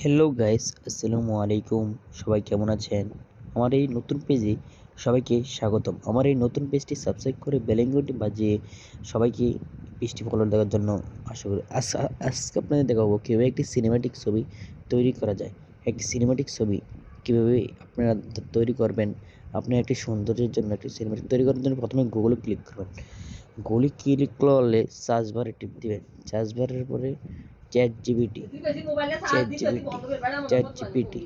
Hello guys, আসসালামু আলাইকুম। সবাই কেমন আছেন? আমার এই নতুন পেজে সবাইকে স্বাগতম। আমার এই নতুন পেজটি সাবস্ক্রাইব করে বেল আইকনটি বাজিয়ে সবাইকে পেজটি ফলো দেওয়ার জন্য আশা করি। আজকে আপনাদের দেখাবো কীভাবে একটি সিনেমাটিক ছবি তৈরি করা যায়। একটি সিনেমাটিক ছবি কীভাবে আপনারা তৈরি করবেন। আপনি একটি সৌন্দর্যের জন্য একটি সিনেমাটিক তৈরি করার জন্য প্রথমে গুগলে ক্লিক করবেন। গুগলে ক্লিক করলে সার্চ বারে টিপ দিবেন। সার্চ বারের পরে চ্যাট জিপিটি চ্যাট জিপিটি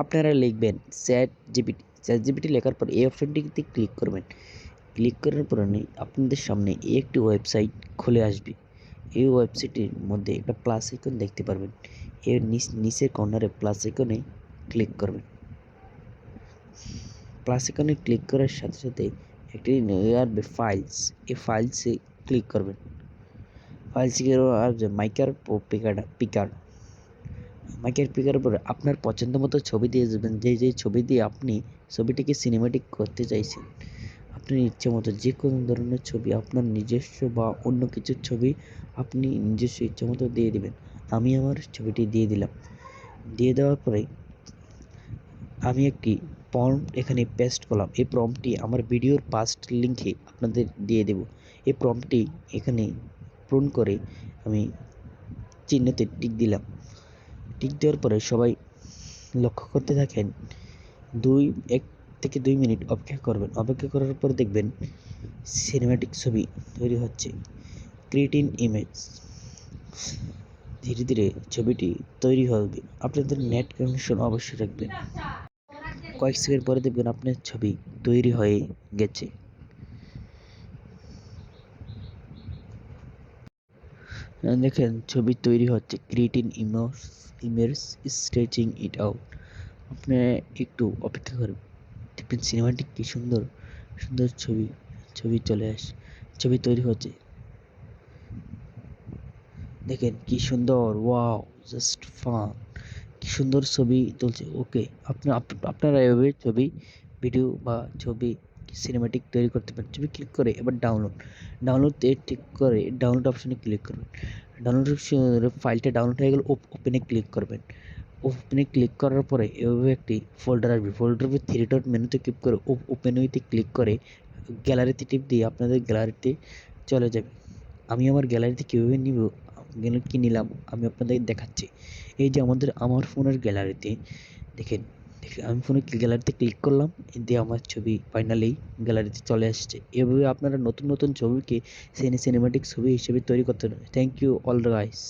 আপনারা লিখবেন চ্যাট জিপিটি লেখার পর এই অপশনটিতে ক্লিক করবেন। ক্লিক করার পরে আপনাদের সামনে একটি ওয়েবসাইট খুলে আসবে। এই ওয়েবসাইটের মধ্যে একটা প্লাস আইকন দেখতে পারবেন। এর নিচের কর্নারে প্লাস আইকনে ক্লিক করবেন। প্লাস আইকনে ক্লিক করার সাথে সাথে একটি আসবে ফাইলস। এই ফাইলসে ক্লিক করবেন। ফাইলসে আসবে মাইকার পিকার পরে আপনার পছন্দ মতো ছবি দিয়ে দেবেন। যে ছবি দিয়ে আপনি ছবিটিকে সিনেমাটিক করতে চাইছেন, আপনার ইচ্ছে মতো যে কোনো ধরনের ছবি, আপনার নিজস্ব বা অন্য কিছুর ছবি আপনি নিজস্ব ইচ্ছে মতো দিয়ে দিবেন। আমি আমার ছবিটি দিয়ে দিলাম। দিয়ে দেওয়ার পরে আমি একটি প্রম্পট এখানে পেস্ট করলাম। এই প্রম্পটটি আমার ভিডিওর ফার্স্ট লিঙ্কে আপনাদের দিয়ে দেব। এই প্রম্পটটি এখানে পূরণ করে আমি চিহ্নতে টিক দিলাম। টিক দেওয়ার পরে সবাই লক্ষ্য করতে থাকেন। 1 থেকে 2 মিনিট অপেক্ষা করবেন। অপেক্ষা করার পর দেখবেন সিনেমাটিক ছবি তৈরি হচ্ছে। ক্রিয়েটিং ইমেজ ধীরে ধীরে ছবিটি তৈরি হবে। আপনাদের নেট কানেকশন অবশ্যই রাখবেন। কয়েক সেকেন্ড পরে দেখবেন আপনার ছবি তৈরি হয়ে গেছে। দেখেন ছবি তৈরি হচ্ছে। Creating image sketching it out. আপনি একটু অপেক্ষা করবেন, দেখবেন সিনেমাটিক কি সুন্দর সুন্দর ছবি চলে আসে। ছবি তৈরি হচ্ছে। দেখেন কি সুন্দর, ওয়াও, জাস্ট ফান। কি সুন্দর ছবি তুলছে। ওকে, আপনারা এভাবে ভিডিও বা ছবি সিনেমাটিক তৈরি করতে পারেন। ছবি ক্লিক করে এবার ডাউনলোডে ঠিক করে ডাউনলোড অপশনে ক্লিক করবেন। ডাউনলোড ফাইলটা ডাউনলোড হয়ে গেলে ওপেনে ক্লিক করবেন। ওপেনে ক্লিক করার পরে এভাবে একটি ফোল্ডার আসবে। ফোল্ডারের উপর 3 ডট মেনুতে ক্লিক করে ওপেন উইথে ক্লিক করে গ্যালারিতে টিপ দিয়ে আপনাদের গ্যালারিতে চলে যাবে। আমি আমার গ্যালারিতে কীভাবে কি নিলাম আমি আপনাদের দেখাচ্ছি। এই যে আমার ফোনের গ্যালারিতে দেখেন, আমি ফোনের গ্যালারিতে ক্লিক করলাম, দিয়ে আমার ছবি ফাইনালি গ্যালারিতে চলে আসছে। এভাবে আপনারা নতুন ছবিকে সিনেমাটিক ছবি হিসেবে তৈরি করতে পারেন। Thank you all guys.